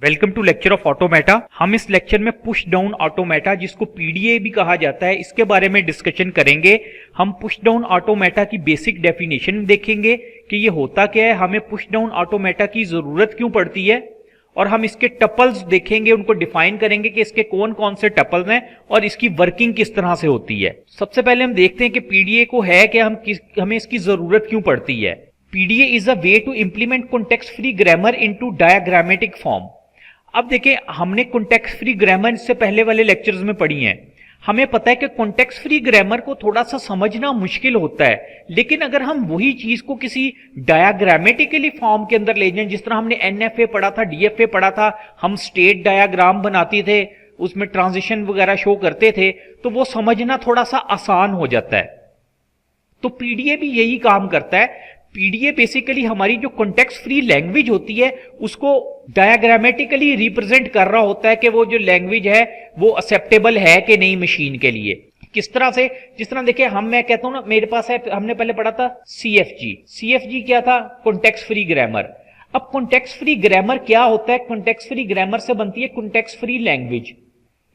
Welcome to lecture of automata. हम इस lecture में पुश डाउन ऑटोमेटा, जिसको पीडीए भी कहा जाता है, इसके बारे में डिस्कशन करेंगे। हम पुश डाउन ऑटोमेटा की बेसिक डेफिनेशन देखेंगे कि ये होता क्या है, हमें पुश डाउन ऑटोमेटा की जरूरत क्यों पड़ती है, और हम इसके टपल्स देखेंगे, उनको डिफाइन करेंगे कि इसके कौन कौन से टपल्स हैं और इसकी वर्किंग किस तरह से होती है। सबसे पहले हम देखते हैं कि पीडीए को है कि हमें इसकी जरूरत क्यों पड़ती है। PDA is a way to implement context free grammar into diagrammatic form. अब देखिए, हमने कॉन्टेक्स्ट फ्री ग्रामर इससे पहले वाले लेक्चर्स में पढ़ी है। हमें पता है कि कॉन्टेक्स्ट फ्री ग्रामर को थोड़ा सा समझना मुश्किल होता है, लेकिन अगर हम वही चीज को किसी डायग्रामेटिकली फॉर्म के अंदर ले जाएं, जिस तरह हमने एनएफए पढ़ा था, डीएफए पढ़ा था, हम स्टेट डायग्राम बनाते थे, उसमें ट्रांजिशन वगैरह शो करते थे, तो वो समझना थोड़ा सा आसान हो जाता है। तो पीडीए भी यही काम करता है। पीडीए बेसिकली हमारी जो कॉन्टेक्स्ट फ्री लैंग्वेज होती है उसको डायग्रामेटिकली रिप्रेजेंट कर रहा होता है कि वो जो लैंग्वेज है वो एक्सेप्टेबल है कि नहीं मशीन के लिए। किस तरह से, जिस तरह देखिए, मैं कहता हूं ना, मेरे पास है, हमने पहले पढ़ा था सीएफजी क्या था, कॉन्टेक्स्ट फ्री ग्रामर। अब कॉन्टेक्स्ट फ्री ग्रामर क्या होता है? कॉन्टेक्स्ट फ्री ग्रामर से बनती है कॉन्टेक्स्ट फ्री लैंग्वेज।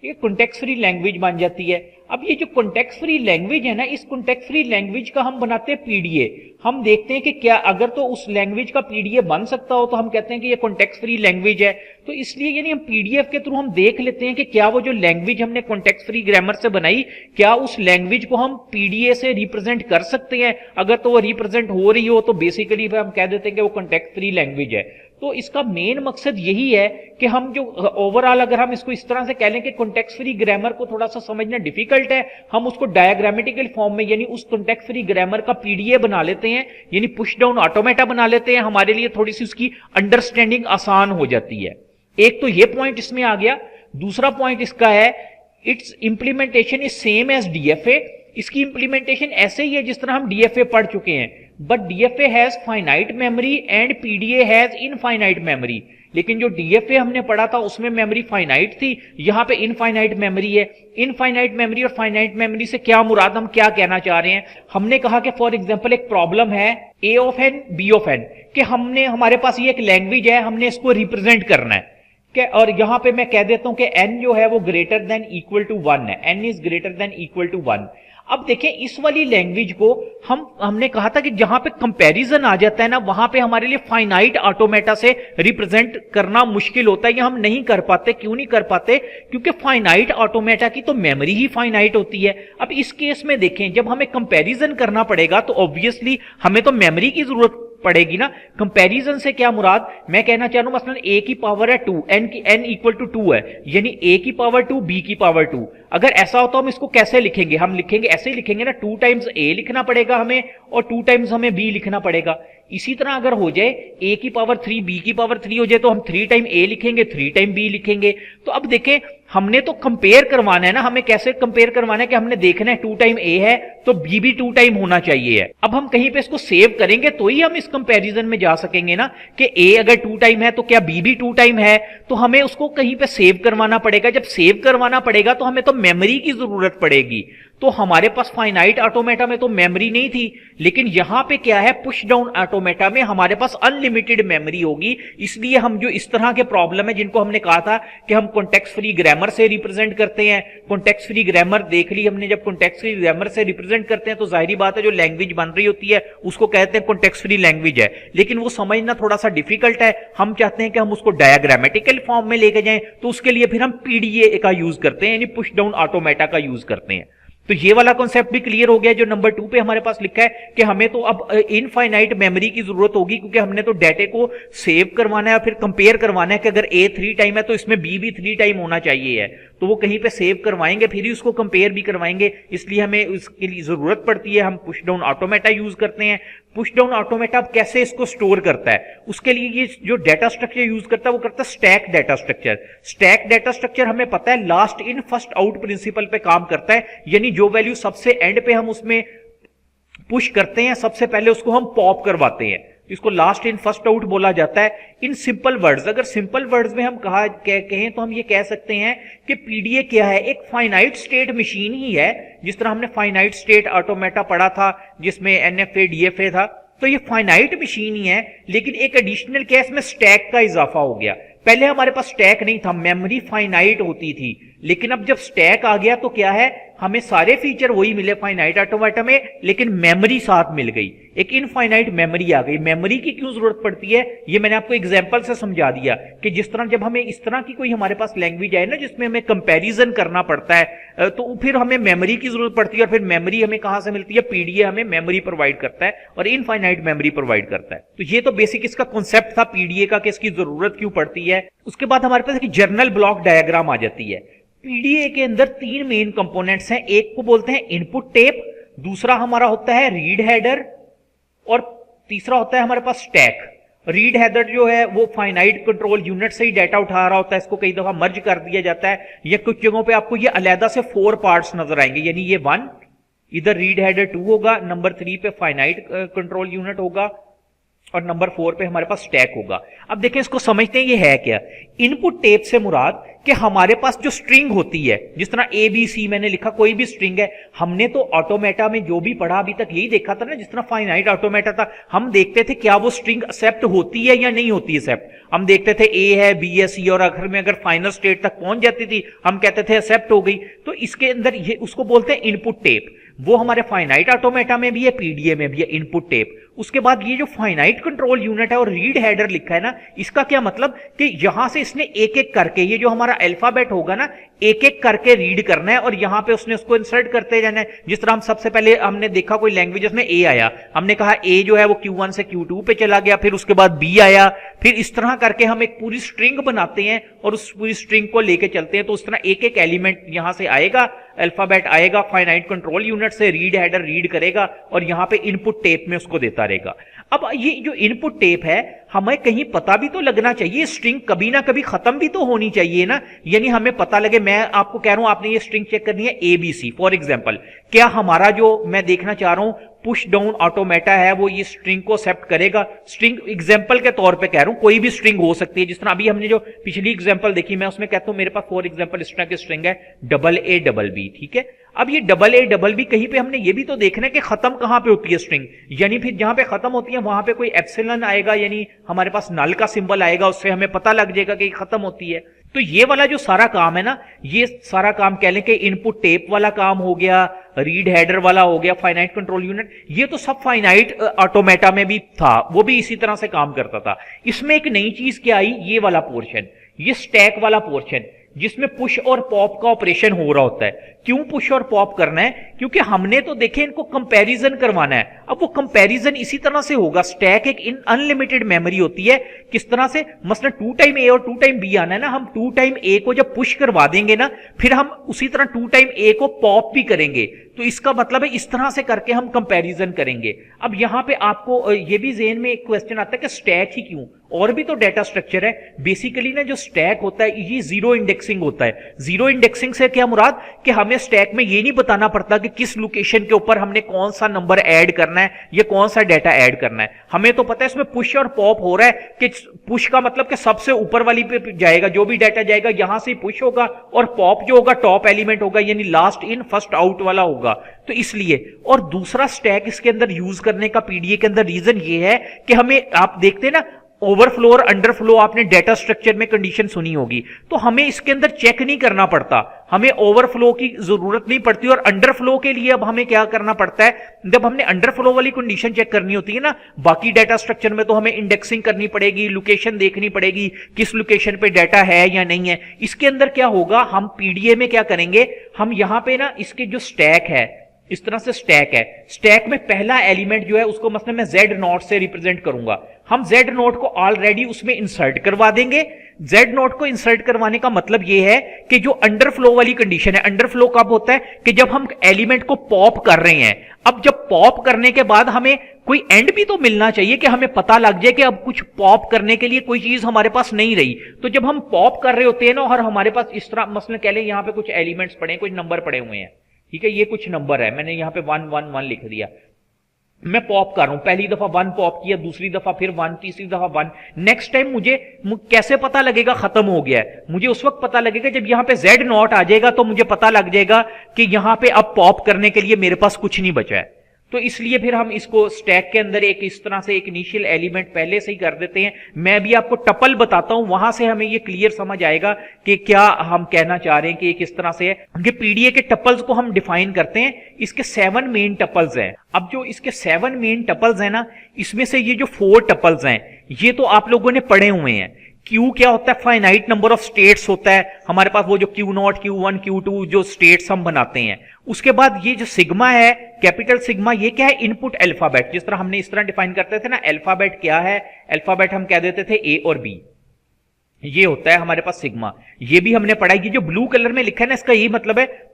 ये कॉन्टेक्स्ट फ्री लैंग्वेज बन जाती है। अब ये जो कॉन्टेक्स्ट फ्री लैंग्वेज है ना, इस कॉन्टेक्स्ट फ्री लैंग्वेज का हम बनाते हैं पीडीए। हम देखते हैं कि क्या अगर तो उस लैंग्वेज का पीडीए बन सकता हो तो हम कहते हैं कि ये कॉन्टेक्स्ट फ्री लैंग्वेज है। तो इसलिए यानी हम पीडीएफ के थ्रू हम देख लेते हैं कि क्या वो जो लैंग्वेज हमने कॉन्टेक्स्ट फ्री ग्रामर से बनाई, क्या उस लैंग्वेज को हम पीडीए से रिप्रेजेंट कर सकते हैं। अगर तो वो रिप्रेजेंट हो रही हो तो बेसिकली हम कह देते हैं कि वो कॉन्टेक्स्ट फ्री लैंग्वेज है। तो इसका मेन मकसद यही है कि हम जो ओवरऑल, अगर हम इसको इस तरह से कह लें कि कॉन्टेक्स्ट फ्री ग्रामर को थोड़ा सा समझना डिफिकल्ट है, हम उसको डायग्रामेटिकल फॉर्म में यानी उस कॉन्टेक्स्ट फ्री ग्रामर का पीडीए बना लेते हैं, यानी पुश डाउन ऑटोमेटा बना लेते हैं। हमारे लिए थोड़ी सी उसकी अंडरस्टैंडिंग आसान हो जाती है। एक तो ये पॉइंट इसमें आ गया। दूसरा पॉइंट इसका है, it's implementation is same as DFA. इसकी इंप्लीमेंटेशन ऐसे ही है जिस तरह हम डीएफए पढ़ चुके हैं, but DFA has finite memory and PDA has infinite memory. लेकिन जो डीएफए हमने पढ़ा था उसमें मेमोरी फाइनाइट थी, यहां पे इनफाइनाइट मेमोरी है। इनफाइनाइट मेमोरी और फाइनाइट मेमोरी से क्या मुराद, हम क्या कहना चाह रहे हैं? हमने कहा कि फॉर एग्जांपल एक प्रॉब्लम है A of N B of N, कि हमारे पास ये एक लैंग्वेज है, हमने इसको रिप्रेजेंट करना है, और यहां पे मैं कह देता हूं कि n जो है वो ग्रेटर देन इक्वल टू 1 है, n is greater than equal to 1। अब देखें, इस वाली लैंग्वेज को हमने कहा था कि जहां पे कंपैरिजन आ जाता है ना, वहां पे हमारे लिए फाइनाइट ऑटोमेटा से रिप्रेजेंट करना मुश्किल होता है, या हम नहीं कर पाते। क्यों नहीं कर पाते? क्योंकि फाइनाइट ऑटोमेटा की तो मेमोरी ही फाइनाइट होती है। अब इस केस में देखें, जब हमें कंपैरिजन करना पड़ेगा तो ऑब्वियसली हमें तो मेमोरी की जरूरत पड़ेगी ना। कंपैरिजन से क्या मुराद, मैं कहना चाह रहा हूं मसलन a की पावर है 2, n इक्वल टू 2 है, यानी a की पावर 2 b की पावर 2। अगर ऐसा हो तो हम इसको कैसे लिखेंगे? हम लिखेंगे ऐसे ही लिखेंगे ना, 2 टाइम्स a लिखना पड़ेगा हमें और 2 टाइम्स हमें b लिखना पड़ेगा। इसी तरह अगर हो जाए a की पावर 3 b की पावर 3 हो जाए तो हम 3 टाइम a लिखेंगे, 3 टाइम b लिखेंगे। तो अब देखें, हमने तो कंपेयर करवाना है ना, हमें कैसे कंपेयर करवाना है कि हमने देखना है 2 टाइम a है तो b भी 2 टाइम होना चाहिए है। अब हम कहीं पे इसको सेव करेंगे तो ही हम इस कंपैरिजन में जा सकेंगे ना, कि a अगर 2 टाइम है तो क्या b भी 2 टाइम है, तो हमें उसको कहीं पे सेव करवाना पड़ेगा। जब सेव करवाना पड़ेगा तो हमें तो मेमोरी की जरूरत पड़ेगी। तो हमारे पास फाइनाइट ऑटोमेटा में तो मेमोरी नहीं थी, लेकिन यहां पे क्या है, पुश डाउन ऑटोमेटा में हमारे पास अनलिमिटेड मेमोरी होगी। इसलिए हम जो इस तरह के प्रॉब्लम है, जिनको हमने कहा था कि हम कॉन्टेक्स्ट फ्री ग्रामर से रिप्रेजेंट करते हैं, कॉन्टेक्स्ट फ्री ग्रामर देख ली हमने, जब कॉन्टेक्स्ट फ्री ग्रामर से रिप्रेजेंट करते हैं तो जाहिर बात है जो लैंग्वेज बन रही होती है उसको कहते हैं कॉन्टेक्स्ट फ्री लैंग्वेज है। लेकिन वो समझना थोड़ा सा डिफिकल्ट है। हम चाहते हैं कि हम उसको डायग्रामेटिकल फॉर्म में लेके जाएं, तो उसके लिए फिर हम पीडीए का यूज करते हैं, यानी पुश डाउन ऑटोमेटा का यूज करते हैं। तो ये वाला कॉन्सेप्ट भी क्लियर हो गया। जो नंबर 2 पे हमारे पास लिखा है कि हमें तो अब इनफाइनाइट मेमोरी की जरूरत होगी, क्योंकि हमने तो डेटे को सेव करवाना है और फिर कंपेयर करवाना है कि अगर a 3 टाइम है तो इसमें b भी 3 टाइम होना चाहिए है। तो वो कहीं पे सेव करवाएंगे, फिर ही उसको कंपेयर भी करवाएंगे, इसलिए हमें उसके लिए जरूरत पड़ती है। हम पुश डाउन ऑटोमेटा यूज करते हैं। पुश डाउन ऑटोमेटा कैसे इसको स्टोर करता है, उसके लिए ये जो डाटा स्ट्रक्चर यूज करता है वो करता है stack data structure. Stack data structure हमें पता है last in first out principle पे काम करता है, यानी जो वैल्यू सबसे एंड पे हम उसमें पुश करते हैं सबसे पहले उसको हम पॉप करवाते हैं, इसको लास्ट इन फर्स्ट आउट बोला जाता है। इन सिंपल वर्ड्स, अगर सिंपल वर्ड्स में हम कहें तो हम ये कह सकते हैं कि पीडीए क्या है, एक फाइनाइट स्टेट मशीन ही है। जिस तरह हमने फाइनाइट स्टेट ऑटोमेटा पढ़ा था जिसमें एनएफए डीएफए था, तो ये फाइनाइट मशीन ही है, लेकिन एक एडिशनल केस में स्टैक का इजाफा हो गया। पहले हमारे पास स्टैक नहीं था, मेमोरी फाइनाइट होती थी, लेकिन अब जब स्टैक आ गया तो क्या है, हमें सारे फीचर वही मिले फाइनाइट ऑटोमेटा में, लेकिन मेमोरी साथ मिल गई, एक इनफाइनाइट मेमोरी आ गई। मेमोरी की क्यों जरूरत पड़ती है, ये मैंने आपको एग्जांपल से समझा दिया कि जिस तरह जब हमें इस तरह की कोई हमारे पास लैंग्वेज आए ना जिसमें हमें कंपैरिजन करना पड़ता है, तो फिर हमें मेमोरी की जरूरत पड़ती है, और फिर मेमोरी हमें कहां से मिलती है, पीडीए हमें मेमोरी प्रोवाइड करता है और इनफाइनाइट मेमोरी प्रोवाइड करता है। तो ये तो बेसिक इसका कॉन्सेप्ट था पीडीए का कि इसकी जरूरत क्यों पड़ती है। उसके बाद हमारे पास एक जर्नल ब्लॉक डायग्राम आ जाती है। पीडीए के अंदर तीन मेन कंपोनेंट्स हैं, एक को बोलते हैं इनपुट टेप, दूसरा हमारा होता है रीड हेडर, और तीसरा होता है हमारे पास स्टैक। रीड हेडर जो है वो फाइनाइट कंट्रोल यूनिट से ही डाटा उठा रहा होता है, इसको कई दफा मर्ज कर दिया जाता है, या कुछ जगहों पे आपको ये अलहदा से 4 पार्ट्स नजर आएंगे, यानी ये 1 इधर रीड हेडर 2 होगा, नंबर 3 पे फाइनाइट कंट्रोल यूनिट होगा, और नंबर 4 पे हमारे पास स्टैक होगा। अब देखें इसको समझते हैं ये है क्या। इनपुट टेप से मुराद कि हमारे पास जो स्ट्रिंग होती है, जिस तरह ए बी सी मैंने लिखा, कोई भी स्ट्रिंग है, हमने तो ऑटोमेटा में जो भी पढ़ा अभी तक यही देखा था ना, जिस तरह फाइनाइट ऑटोमेटा था, हम देखते थे क्या वो स्ट्रिंग एक्सेप्ट होती है या नहीं होती एक्सेप्ट। हम देखते थे ए है, बी है, सी, और आखिर में अगर फाइनल स्टेट तक पहुंच जाती थी हम कहते थे एक्सेप्ट हो गई। तो इसके अंदर ये उसको बोलते हैं इनपुट टेप, वो हमारे फाइनाइट ऑटोमेटा में भी है, पीडीए में भी है इनपुट टेप। उसके बाद ये जो फाइनाइट कंट्रोल यूनिट है और रीड हेडर लिखा है ना, इसका क्या मतलब कि यहां से इसने एक एक करके, ये जो हमारा अल्फाबेट होगा ना, एक एक करके रीड करना है और यहां पे उसने उसको इंसर्ट करते जाना है। जिस तरह हम सबसे पहले हमने देखा कोई लैंग्वेज में ए आया, हमने कहा ए जो है वो Q1 से Q2 पे चला गया, फिर उसके बाद बी आया, फिर इस तरह करके हम एक पूरी स्ट्रिंग बनाते हैं और उस पूरी स्ट्रिंग को लेके चलते हैं। तो उस तरह एक एक एलिमेंट यहां से आएगा, अल्फाबेट आएगा, फाइनाइट कंट्रोल यूनिट से रीड हेडर रीड करेगा और यहां पे इनपुट टेप में उसको देता रहेगा। अब ये जो इनपुट टेप है, हमें कहीं पता भी तो लगना चाहिए, स्ट्रिंग कभी ना कभी खत्म भी तो होनी चाहिए ना, यानी हमें पता लगे, मैं आपको कह रहा हूं आपने ये स्ट्रिंग चेक करनी है ABC फॉर एग्जांपल, क्या हमारा जो मैं देखना चाह रहा हूं पुश डाउन ऑटोमेटा है वो ये स्ट्रिंग को एक्सेप्ट करेगा। स्ट्रिंग एग्जांपल के तौर पे कह रहा हूं, कोई भी स्ट्रिंग हो सकती है, जिस तरह अभी हमने जो पिछली एग्जांपल देखी, मैं उसमें कहता हूं मेरे पास फॉर एग्जांपल इस तरह की स्ट्रिंग है AA, ठीक है। अब ये AA कहीं पे हमने ये भी तो देखना है कि खत्म कहां पे होती है स्ट्रिंग, यानी फिर जहां पे खत्म होती है वहां पे कोई एप्सिलॉन आएगा, यानी हमारे पास नल का सिंबल आएगा, उससे हमें पता लग जाएगा कि खत्म होती है। तो ये वाला जो सारा काम है ना, ये सारा काम कह लें कि इनपुट टेप वाला काम हो गया, रीड हेडर वाला हो गया, फाइनाइट कंट्रोल यूनिट, ये तो सब फाइनाइट ऑटोमेटा में भी था, वो भी इसी तरह से काम करता था। इसमें एक नई चीज क्या आई, ये वाला पोर्शन, ये स्टैक वाला पोर्शन, जिसमें पुश और पॉप का ऑपरेशन हो रहा होता है। क्यों पुश और पॉप करना है, क्योंकि हमने तो देखे इनको कंपैरिजन करवाना है। अब वो कंपैरिजन इसी तरह से होगा, स्टैक एक अनलिमिटेड मेमोरी होती है, किस तरह से, मसलन 2 टाइम ए और 2 टाइम बी आना है ना, हम 2 टाइम ए को जब पुश करवा देंगे ना, फिर हम उसी तरह 2 टाइम ए को पॉप भी करेंगे। तो इसका मतलब है इस तरह से करके हम कंपैरिजन करेंगे। अब यहां पे आपको ये भी ज़हन में एक क्वेश्चन आता है कि स्टैक ही क्यों, और भी तो डाटा स्ट्रक्चर है। बेसिकली ना जो स्टैक होता है ये जीरो इंडेक्सिंग होता है। जीरो इंडेक्सिंग से क्या मुराद, कि हमें स्टैक में ये नहीं बताना पड़ता कि किस लोकेशन के ऊपर हमने कौन सा नंबर ऐड करना है या कौन सा डाटा ऐड करना है। हमें तो पता है इसमें पुश और पॉप हो रहा है, कि पुश का मतलब कि सबसे ऊपर वाली पे जाएगा, जो भी डाटा जाएगा यहां से पुश होगा, और पॉप जो होगा टॉप एलिमेंट होगा, यानी लास्ट इन फर्स्ट आउट वाला होगा। तो इसलिए, और दूसरा स्टैक इसके अंदर यूज करने का पीडीए के अंदर रीजन ये है कि हमें, आप देखते हैं ना ओवरफ्लो और अंडरफ्लो, आपने डाटा स्ट्रक्चर में कंडीशन सुनी होगी, तो हमें इसके अंदर चेक नहीं करना पड़ता, हमें ओवरफ्लो की जरूरत नहीं पड़ती। और अंडरफ्लो के लिए अब हमें क्या करना पड़ता है, जब हमने अंडरफ्लो वाली कंडीशन चेक करनी होती है ना, बाकी डाटा स्ट्रक्चर में तो हमें इंडेक्सिंग करनी पड़ेगी, लोकेशन देखनी पड़ेगी, किस लोकेशन पे डाटा है या नहीं है। इसके अंदर क्या होगा, हम पीडीए में क्या करेंगे, हम यहां पे ना इसके जो स्टैक है, इस तरह से स्टैक है, स्टैक में पहला एलिमेंट जो है उसको मतलब मैं Z0 से रिप्रेजेंट करूंगा। हम Z0 को ऑलरेडी उसमें इंसर्ट करवा देंगे। Z0 को इंसर्ट करवाने का मतलब यह है कि जो अंडरफ्लो वाली कंडीशन है, अंडरफ्लो कब होता है, कि जब हम एलिमेंट को पॉप कर रहे हैं। अब जब पॉप करने के बाद हमें कोई एंड भी तो मिलना चाहिए, कि हमें पता लग जाए कि अब कुछ पॉप करने के लिए कोई चीज हमारे पास नहीं रही। तो जब हम पॉप कर रहे होते हैं ना, और हमारे पास इस तरह मसलन कह लें यहां पे कुछ एलिमेंट्स पड़े, कुछ नंबर पड़े हुए हैं, ठीक है, ये कुछ नंबर है, मैंने यहां पे 1 1 1 लिख दिया, मैं पॉप कर रहा हूं, पहली दफा 1 पॉप किया, दूसरी दफा फिर 1, तीसरी दफा 1। नेक्स्ट टाइम मुझे कैसे पता लगेगा खत्म हो गया है, मुझे उस वक्त पता लगेगा जब यहां पे Z0 आ जाएगा, तो मुझे पता लग जाएगा कि यहां पे अब पॉप करने के लिए मेरे पास कुछ नहीं बचा है। तो इसलिए फिर हम इसको स्टैक के अंदर एक इस तरह से एक इनिशियल एलिमेंट पहले से ही कर देते हैं। मैं भी आपको टपल बताता हूं, वहां से हमें ये क्लियर समझ आएगा कि क्या हम कहना चाह रहे हैं कि ये किस तरह से है। कि पीडीए के टपल्स को हम डिफाइन करते हैं, इसके 7 मेन टपल्स हैं। अब जो इसके 7 मेन टपल्स हैं ना, इसमें से ये जो 4 टपल्स हैं ये तो आप लोगों ने पढ़े हुए हैं। क्यू क्या होता है? फाइनाइट नंबर ऑफ स्टेट्स होता है हमारे पास, वो जो Q0, Q1, Q2 जो स्टेट्स हम बनाते हैं। उसके बाद ये जो सिग्मा है, कैपिटल सिग्मा, ये क्या है? Input alphabet. जिस तरह हमने इस तरह डिफाइन करते थे ना, अल्फाबेट क्या है? अल्फाबेट हम कह देते थे A और B। ये होता है हमारे पास सिग्मा। ये भी हमने पढ़ा। ये जो ब्लू कलर में लिखा है ना, इसका यही मतलब है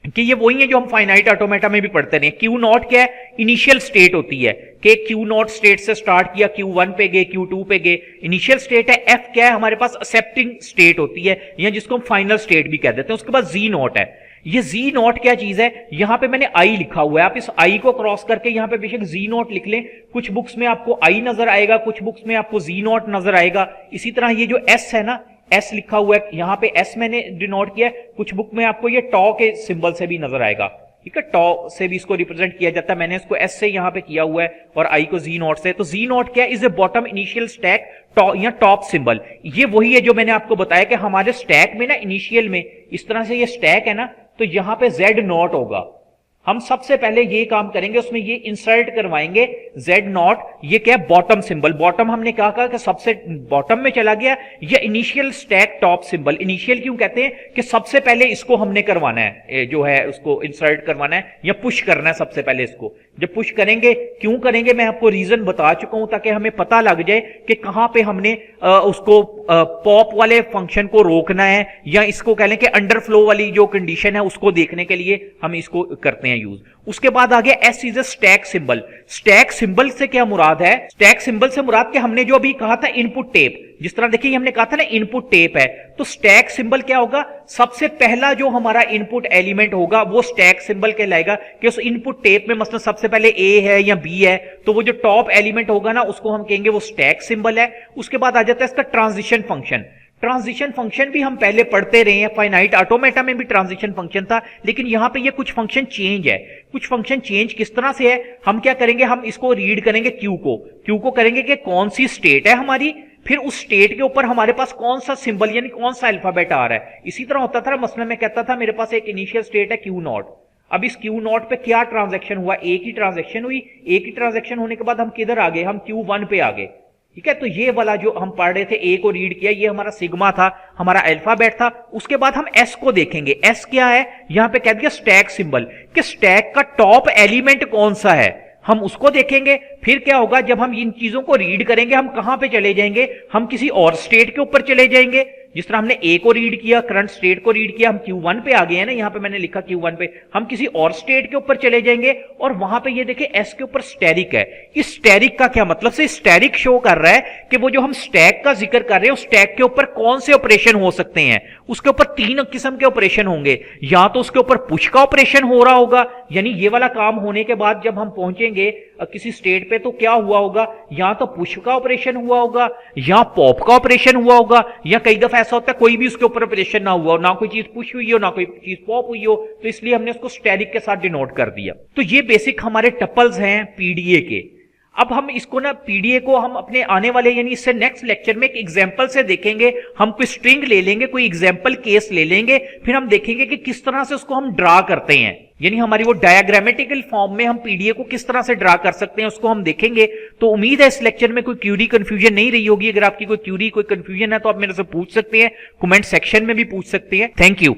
कि ये वही है जो हम फाइनाइट ऑटोमेटा में भी पढ़ते रहे। Q0 क्या है? इनिशियल स्टेट होती है कि Q0 स्टेट से स्टार्ट किया, Q1 पे गए, Q2 पे गए, इनिशियल स्टेट है। F क्या है? हमारे पास एक्सेप्टिंग स्टेट होती है, या जिसको हम फाइनल स्टेट भी कह देते हैं। उसके बाद Z0 है। ये Z0 क्या चीज है? यहां पे मैंने I लिखा हुआ है, आप इस I को क्रॉस करके यहां पे बेशक Z0 लिख लें। कुछ बुक्स में आपको I नजर आएगा, कुछ बुक्स में आपको Z0 नजर आएगा। इसी तरह ये जो S है ना, S लिखा हुआ है, यहां पे S मैंने डिनोट किया है। कुछ बुक में आपको ये टॉ के सिंबल से भी नजर आएगा, ठीक है, टॉ से भी इसको रिप्रेजेंट किया जाता है। मैंने इसको S से यहां पे किया हुआ है और I को Z0 से। तो Z0 क्या है? Is a bottom initial stack, या टॉप सिंबल। ये वही है जो मैंने आपको बताया कि हमारे स्टैक में ना, इनिशियल में इस तरह से ये स्टैक है ना, तो यहां पे Z0 होगा। हम सबसे पहले ये काम करेंगे, उसमें ये इंसर्ट करवाएंगे Z0। ये क्या है? Bottom symbol. बॉटम हमने क्या कहा कि सबसे बॉटम में चला गया। ये initial stack top symbol. Initial क्यों कहते हैं? कि सबसे पहले इसको हमने करवाना है, जो है उसको इंसर्ट करवाना है या पुश करना है सबसे पहले इसको। जब पुश करेंगे, क्यों करेंगे मैं आपको रीजन बता चुका हूं, ताकि हमें पता लग जाए कि कहां पे हमने उसको पॉप वाले फंक्शन को रोकना है, या इसको कह लें कि अंडरफ्लो वाली जो कंडीशन है उसको देखने के लिए हम इसको करते हैं यूज। उसके बाद आ गया S is a stack symbol. Stack symbol से क्या मुराद है? स्टैक सिंबल से मुराद कि हमने जो अभी कहा था इनपुट टेप, जिस तरह देखिए हमने कहा था ना इनपुट टेप है, तो स्टैक सिंबल क्या होगा? सबसे पहला जो हमारा इनपुट एलिमेंट होगा वो स्टैक सिंबल कहलाएगा। कि उस इनपुट टेप में मतलब सबसे पहले A है या B है, तो वो जो टॉप एलिमेंट होगा ना, उसको हम कहेंगे वो स्टैक सिंबल है। उसके बाद आ जाता है इसका ट्रांजिशन फंक्शन। ट्रांजिशन फंक्शन भी हम पहले पढ़ते रहे हैं, फाइनाइट ऑटोमेटा में भी ट्रांजिशन फंक्शन था, लेकिन यहां पे ये कुछ फंक्शन चेंज है। कुछ फंक्शन चेंज किस तरह से है? हम क्या करेंगे? हम इसको रीड करेंगे क्यू को करेंगे कि कौन सी स्टेट है हमारी, फिर उस स्टेट के ऊपर हमारे पास कौन सा सिंबल यानी कौन सा अल्फाबेट आ रहा है। इसी तरह होता था, मसलन मैं कहता था मेरे पास एक इनिशियल स्टेट है Q0। अब इस Q0 पे क्या ट्रांजैक्शन हुआ? एक ही ट्रांजैक्शन हुई। एक ही ट्रांजैक्शन होने के बाद हम किधर आ गए? हम Q1 पे आ गए, ठीक है। तो ये वाला जो हम पढ़ रहे थे, A को रीड किया, ये हमारा सिग्मा था, हमारा अल्फाबेट था। उसके बाद हम S को देखेंगे। S क्या है? यहां पे कह दिया स्टैक सिंबल, कि स्टैक का टॉप एलिमेंट कौन सा है, हम उसको देखेंगे। फिर क्या होगा? जब हम इन चीजों को रीड करेंगे, हम कहां पे चले जाएंगे? हम किसी और स्टेट के ऊपर चले जाएंगे। जिस तरह हमने A को रीड किया, करंट स्टेट को रीड किया, हम Q1 पे आ गए हैं ना, यहां पे मैंने लिखा Q1 पे, हम किसी और स्टेट के ऊपर चले जाएंगे और वहां पे ये देखिए S के ऊपर स्टैरिक है। इस स्टैरिक का क्या मतलब? से स्टैरिक शो कर रहा है कि वो जो हम स्टैक का जिक्र कर रहे हैं, उस स्टैक के ऊपर कौन से ऑपरेशन हो सकते हैं। उसके ऊपर 3 किस्म के ऑपरेशन होंगे। या तो उसके ऊपर पुश का ऑपरेशन हो रहा होगा, यानी ये वाला काम होने के बाद जब हम पहुंचेंगे किसी स्टेट पे, तो क्या हुआ होगा? या तो पुश का ऑपरेशन हुआ होगा, या पॉप का ऑपरेशन हुआ होगा, या कई दफा ऐसा होता है कोई भी उसके ऊपर ऑपरेशन ना हुआ हो, ना कोई चीज पुश हुई हो, ना कोई चीज पॉप हुई हो, तो इसलिए हमने उसको स्टैरिक के साथ डिनोट कर दिया। तो ये बेसिक हमारे टपल्स हैं पीडीए के। अब हम इसको ना, पीडीए को हम अपने आने वाले यानी इससे नेक्स्ट लेक्चर में एक एग्जांपल से देखेंगे। हम कोई स्ट्रिंग ले लेंगे, कोई एग्जांपल केस ले लेंगे, फिर हम देखेंगे कि किस तरह से उसको हम ड्रा करते हैं, यानी हमारी वो डायग्रामेटिकल फॉर्म में हम पीडीए को किस तरह से ड्रा कर सकते हैं, उसको हम देखेंगे। तो उम्मीद है इस लेक्चर में कोई क्यूरी कंफ्यूजन नहीं रही होगी। अगर आपकी कोई क्यूरी, कोई कंफ्यूजन है तो आप मेरे से पूछ सकते हैं, कमेंट सेक्शन में भी पूछ सकते हैं। Thank you.